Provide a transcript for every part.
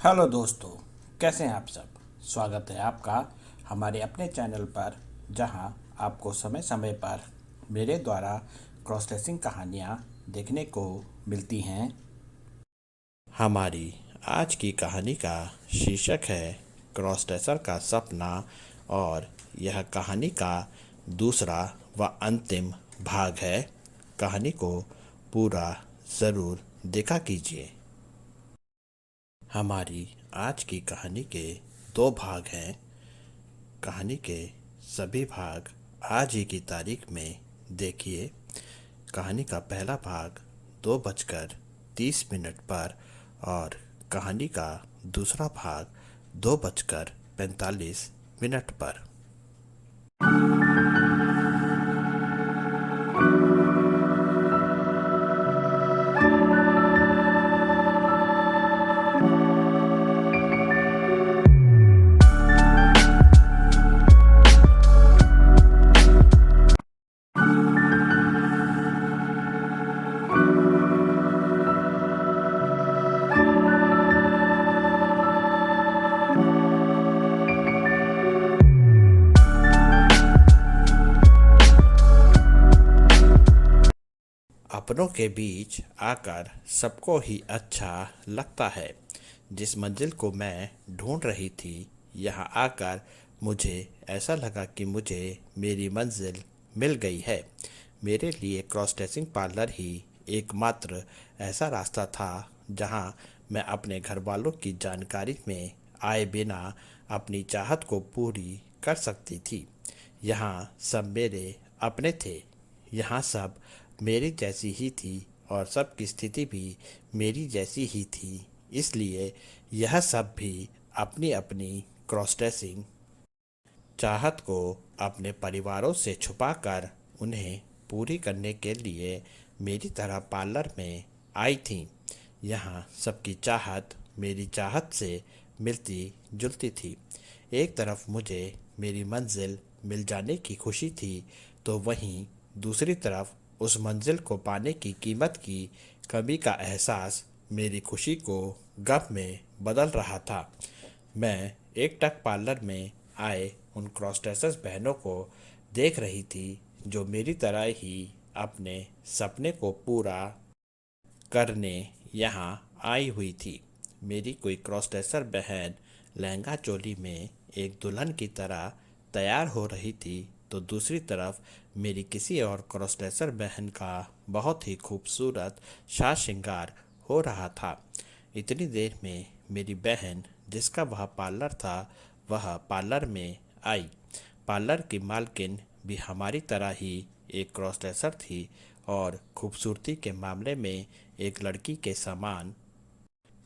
Hello दोस्तों, कैसे हैं आप सब। स्वागत है आपका हमारे अपने चैनल पर, जहां आपको समय समय पर मेरे द्वारा क्रॉस ड्रेसिंग कहानियां देखने को मिलती हैं। हमारी आज की कहानी का शीर्षक है क्रॉस ड्रेसर का सपना, और यह कहानी का दूसरा व अंतिम भाग है। कहानी को पूरा ज़रूर देखा कीजिए। हमारी आज की कहानी के दो भाग हैं। कहानी के सभी भाग आज ही की तारीख में देखिए। कहानी का पहला भाग 2:30 पर, और कहानी का दूसरा भाग 2:45 पर। अपनों के बीच आकर सबको ही अच्छा लगता है। जिस मंजिल को मैं ढूंढ रही थी, यहाँ आकर मुझे ऐसा लगा कि मुझे मेरी मंजिल मिल गई है। मेरे लिए क्रॉस ड्रेसिंग पार्लर ही एकमात्र ऐसा रास्ता था जहाँ मैं अपने घर वालों की जानकारी में आए बिना अपनी चाहत को पूरी कर सकती थी। यहाँ सब मेरे अपने थे। यहाँ सब मेरी जैसी ही थी, और सबकी स्थिति भी मेरी जैसी ही थी। इसलिए यह सब भी अपनी अपनी क्रॉस ड्रेसिंग चाहत को अपने परिवारों से छुपाकर उन्हें पूरी करने के लिए मेरी तरह पार्लर में आई थीं। यहाँ सबकी चाहत मेरी चाहत से मिलती जुलती थी। एक तरफ मुझे मेरी मंजिल मिल जाने की खुशी थी, तो वहीं दूसरी तरफ उस मंजिल को पाने की कीमत की कमी का एहसास मेरी खुशी को गम में बदल रहा था। मैं एकटक पार्लर में आए उन क्रॉस ड्रेसर्स बहनों को देख रही थी, जो मेरी तरह ही अपने सपने को पूरा करने यहाँ आई हुई थी। मेरी कोई क्रॉस ड्रेसर बहन लहंगा चोली में एक दुल्हन की तरह तैयार हो रही थी, तो दूसरी तरफ मेरी किसी और क्रॉस ड्रेसर बहन का बहुत ही खूबसूरत साज श्रृंगार हो रहा था। इतनी देर में मेरी बहन, जिसका वह पार्लर था, वह पार्लर में आई। पार्लर की मालकिन भी हमारी तरह ही एक क्रॉस ड्रेसर थी, और खूबसूरती के मामले में एक लड़की के समान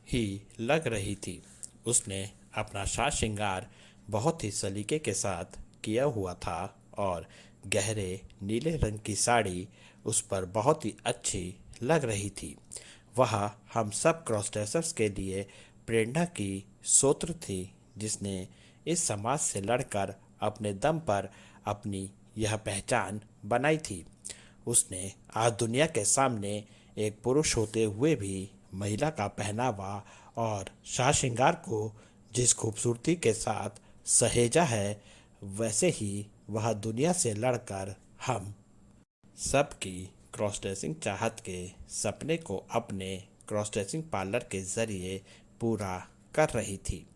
ही लग रही थी। उसने अपना साज श्रृंगार बहुत ही सलीके के साथ किया हुआ था, और गहरे नीले रंग की साड़ी उस पर बहुत ही अच्छी लग रही थी। वह हम सब क्रॉस ड्रेसर्स के लिए प्रेरणा की स्रोत थी, जिसने इस समाज से लड़कर अपने दम पर अपनी यह पहचान बनाई थी। उसने आज दुनिया के सामने एक पुरुष होते हुए भी महिला का पहनावा और साज श्रृंगार को जिस खूबसूरती के साथ सहेजा है, वैसे ही वह दुनिया से लड़कर हम सबकी क्रॉस ड्रेसिंग चाहत के सपने को अपने क्रॉस ड्रेसिंग पार्लर के ज़रिए पूरा कर रही थी।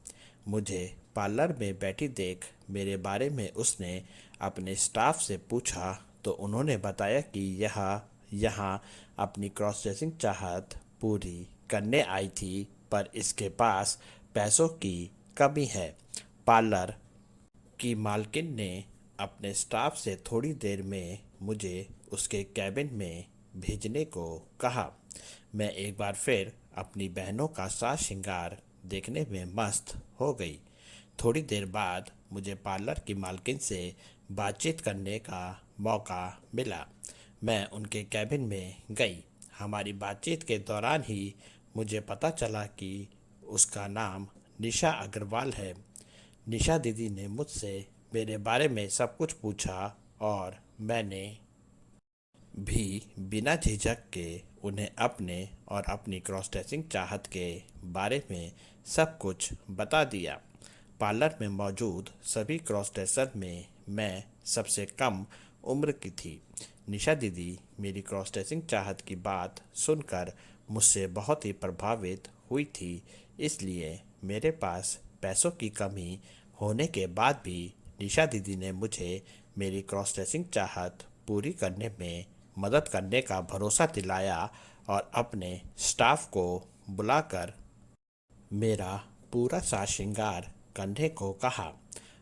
मुझे पार्लर में बैठी देख मेरे बारे में उसने अपने स्टाफ से पूछा, तो उन्होंने बताया कि यह यहाँ अपनी क्रॉस ड्रेसिंग चाहत पूरी करने आई थी, पर इसके पास पैसों की कमी है। पार्लर की मालकिन ने अपने स्टाफ से थोड़ी देर में मुझे उसके कैबिन में भेजने को कहा। मैं एक बार फिर अपनी बहनों का साज श्रृंगार देखने में मस्त हो गई। थोड़ी देर बाद मुझे पार्लर की मालकिन से बातचीत करने का मौका मिला। मैं उनके कैबिन में गई। हमारी बातचीत के दौरान ही मुझे पता चला कि उसका नाम निशा अग्रवाल है। निशा दीदी ने मुझसे मेरे बारे में सब कुछ पूछा, और मैंने भी बिना झिझक के उन्हें अपने और अपनी क्रॉस ड्रेसिंग चाहत के बारे में सब कुछ बता दिया। पार्लर में मौजूद सभी क्रॉस ड्रेसर में मैं सबसे कम उम्र की थी। निशा दीदी मेरी क्रॉस ड्रेसिंग चाहत की बात सुनकर मुझसे बहुत ही प्रभावित हुई थी। इसलिए मेरे पास पैसों की कमी होने के बाद भी निशा दीदी ने मुझे मेरी क्रॉस ड्रेसिंग चाहत पूरी करने में मदद करने का भरोसा दिलाया और अपने स्टाफ को बुलाकर मेरा पूरा साज श्रृंगार करने को कहा।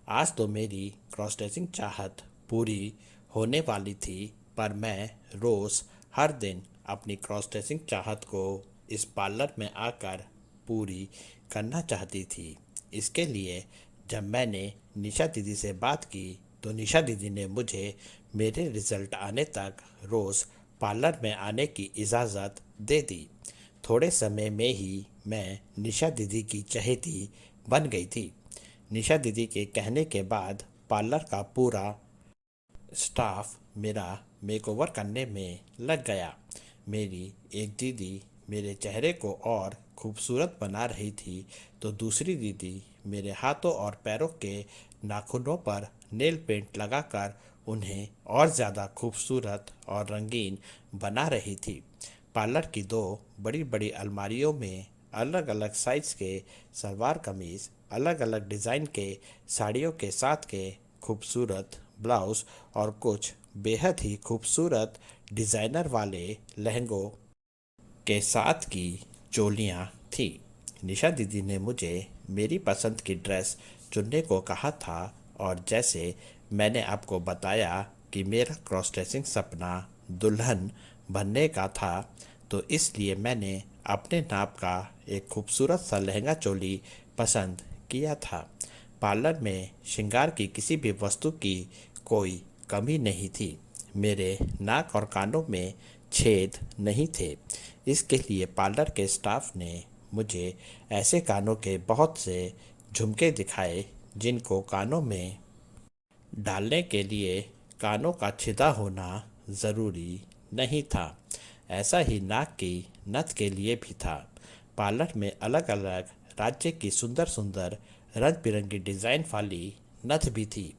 आज तो मेरी क्रॉस ड्रेसिंग चाहत पूरी होने वाली थी, पर मैं रोज़ हर दिन अपनी क्रॉस ड्रेसिंग चाहत को इस पार्लर में आकर पूरी करना चाहती थी। इसके लिए जब मैंने निशा दीदी से बात की तो निशा दीदी ने मुझे मेरे रिज़ल्ट आने तक रोज़ पार्लर में आने की इजाज़त दे दी। थोड़े समय में ही मैं निशा दीदी की चहेती बन गई थी। निशा दीदी के कहने के बाद पार्लर का पूरा स्टाफ मेरा मेकओवर करने में लग गया। मेरी एक दीदी मेरे चेहरे को और खूबसूरत बना रही थी, तो दूसरी दीदी मेरे हाथों और पैरों के नाखूनों पर नेल पेंट लगाकर उन्हें और ज़्यादा खूबसूरत और रंगीन बना रही थी। पार्लर की दो बड़ी बड़ी अलमारियों में अलग अलग साइज़ के सलवार कमीज़, अलग अलग डिज़ाइन के साड़ियों के साथ के खूबसूरत ब्लाउज़ और कुछ बेहद ही खूबसूरत डिज़ाइनर वाले लहंगों के साथ की चोलियाँ थी। निशा दीदी ने मुझे मेरी पसंद की ड्रेस चुनने को कहा था, और जैसे मैंने आपको बताया कि मेरा क्रॉस ड्रेसिंग सपना दुल्हन बनने का था, तो इसलिए मैंने अपने नाप का एक खूबसूरत सा लहंगा चोली पसंद किया था। पार्लर में श्रृंगार की किसी भी वस्तु की कोई कमी नहीं थी। मेरे नाक और कानों में छेद नहीं थे। इसके लिए पार्लर के स्टाफ ने मुझे ऐसे कानों के बहुत से झुमके दिखाए जिनको कानों में डालने के लिए कानों का छिदा होना ज़रूरी नहीं था। ऐसा ही नाक की नथ के लिए भी था। पार्लर में अलग अलग राज्य की सुंदर सुंदर रंग बिरंगी डिज़ाइन वाली नथ भी थी।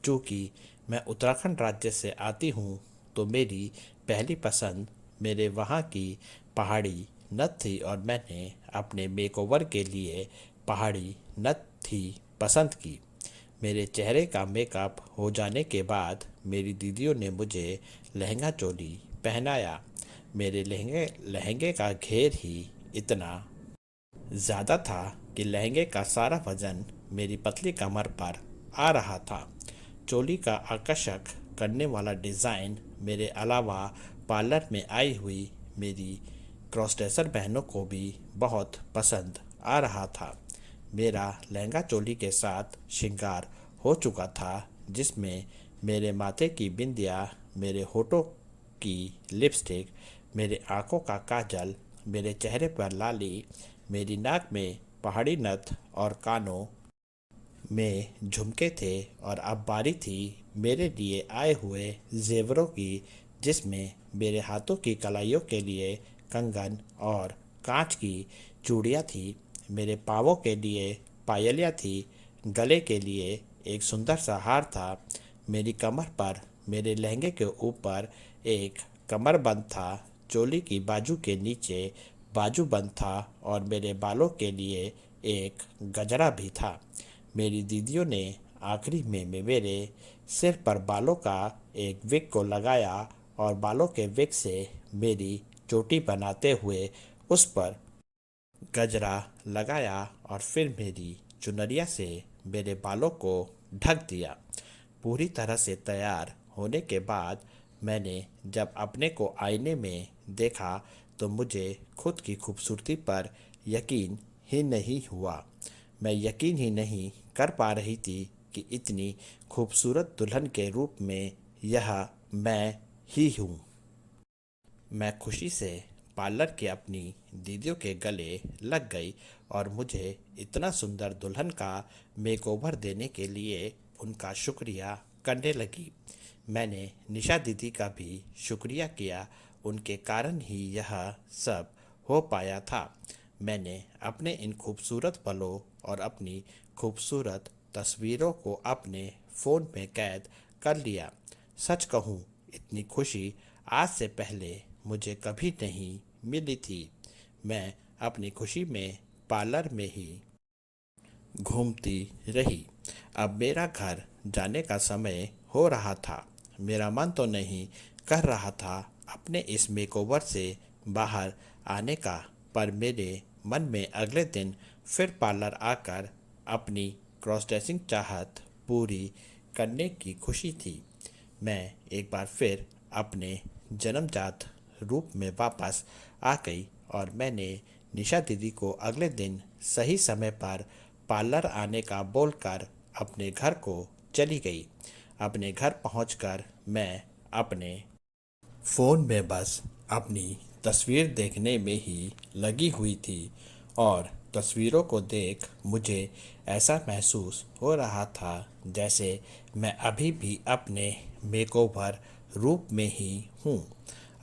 चूँकि मैं उत्तराखंड राज्य से आती हूँ, तो मेरी पहली पसंद मेरे वहाँ की पहाड़ी नथ थी, और मैंने अपने मेकओवर के लिए पहाड़ी नथ ही पसंद की। मेरे चेहरे का मेकअप हो जाने के बाद मेरी दीदियों ने मुझे लहंगा चोली पहनाया। मेरे लहंगे का घेर ही इतना ज़्यादा था कि लहंगे का सारा वज़न मेरी पतली कमर पर आ रहा था। चोली का आकर्षक करने वाला डिज़ाइन मेरे अलावा पार्लर में आई हुई मेरी क्रॉस ड्रेसर बहनों को भी बहुत पसंद आ रहा था। मेरा लहंगा चोली के साथ श्रृंगार हो चुका था, जिसमें मेरे माथे की बिंदिया, मेरे होठों की लिपस्टिक, मेरे आँखों का काजल, मेरे चेहरे पर लाली, मेरी नाक में पहाड़ी नथ और कानों में झुमके थे, और अब बारी थी मेरे लिए आए हुए जेवरों की, जिसमें मेरे हाथों की कलाइयों के लिए कंगन और कांच की चूड़ियाँ थी, मेरे पाँवों के लिए पायलियाँ थी, गले के लिए एक सुंदर सा हार था, मेरी कमर पर मेरे लहंगे के ऊपर एक कमरबंद था, चोली की बाजू के नीचे बाजूबंद था, और मेरे बालों के लिए एक गजरा भी था। मेरी दीदियों ने आखिरी में मेरे सिर पर बालों का एक विग को लगाया और बालों के विग से मेरी चोटी बनाते हुए उस पर गजरा लगाया, और फिर मेरी चुनरिया से मेरे बालों को ढक दिया। पूरी तरह से तैयार होने के बाद मैंने जब अपने को आईने में देखा, तो मुझे खुद की खूबसूरती पर यकीन ही नहीं हुआ। मैं यकीन ही नहीं कर पा रही थी कि इतनी खूबसूरत दुल्हन के रूप में यह मैं ही हूँ। मैं खुशी से पार्लर के अपनी दीदियों के गले लग गई और मुझे इतना सुंदर दुल्हन का मेकओवर देने के लिए उनका शुक्रिया करने लगी। मैंने निशा दीदी का भी शुक्रिया किया, उनके कारण ही यह सब हो पाया था। मैंने अपने इन खूबसूरत पलों और अपनी खूबसूरत तस्वीरों को अपने फ़ोन में कैद कर लिया। सच कहूँ, इतनी खुशी आज से पहले मुझे कभी नहीं मिली थी। मैं अपनी खुशी में पार्लर में ही घूमती रही। अब मेरा घर जाने का समय हो रहा था। मेरा मन तो नहीं कर रहा था अपने इस मेकओवर से बाहर आने का, पर मेरे मन में अगले दिन फिर पार्लर आकर अपनी क्रॉस ड्रेसिंग चाहत पूरी करने की खुशी थी। मैं एक बार फिर अपने जन्मजात रूप में वापस आ गई और मैंने निशा दीदी को अगले दिन सही समय पर पार्लर आने का बोलकर अपने घर को चली गई। अपने घर पहुंचकर मैं अपने फ़ोन में बस अपनी तस्वीर देखने में ही लगी हुई थी और तस्वीरों को देख मुझे ऐसा महसूस हो रहा था जैसे मैं अभी भी अपने मेकओवर रूप में ही हूँ।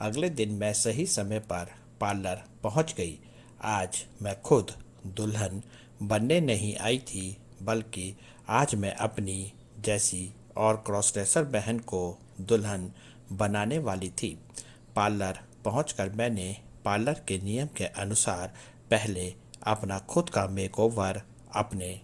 अगले दिन मैं सही समय पर पार्लर पहुँच गई। आज मैं खुद दुल्हन बनने नहीं आई थी, बल्कि आज मैं अपनी जैसी और क्रॉस ड्रेसर बहन को दुल्हन बनाने वाली थी। पार्लर पहुंचकर मैंने पार्लर के नियम के अनुसार पहले अपना खुद का मेकओवर अपने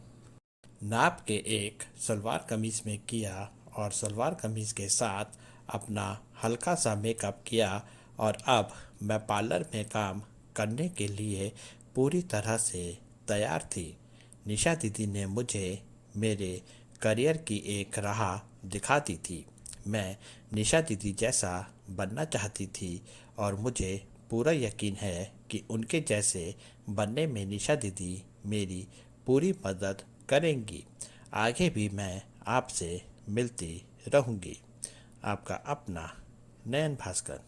नाप के एक सलवार कमीज में किया और सलवार कमीज के साथ अपना हल्का सा मेकअप किया और अब मैं पार्लर में काम करने के लिए पूरी तरह से तैयार थी। निशा दीदी ने मुझे मेरे करियर की एक राह दिखा दी थी। मैं निशा दीदी जैसा बनना चाहती थी और मुझे पूरा यकीन है कि उनके जैसे बनने में निशा दीदी मेरी पूरी मदद करेंगी। आगे भी मैं आपसे मिलती रहूँगी। आपका अपना नयन भास्कर।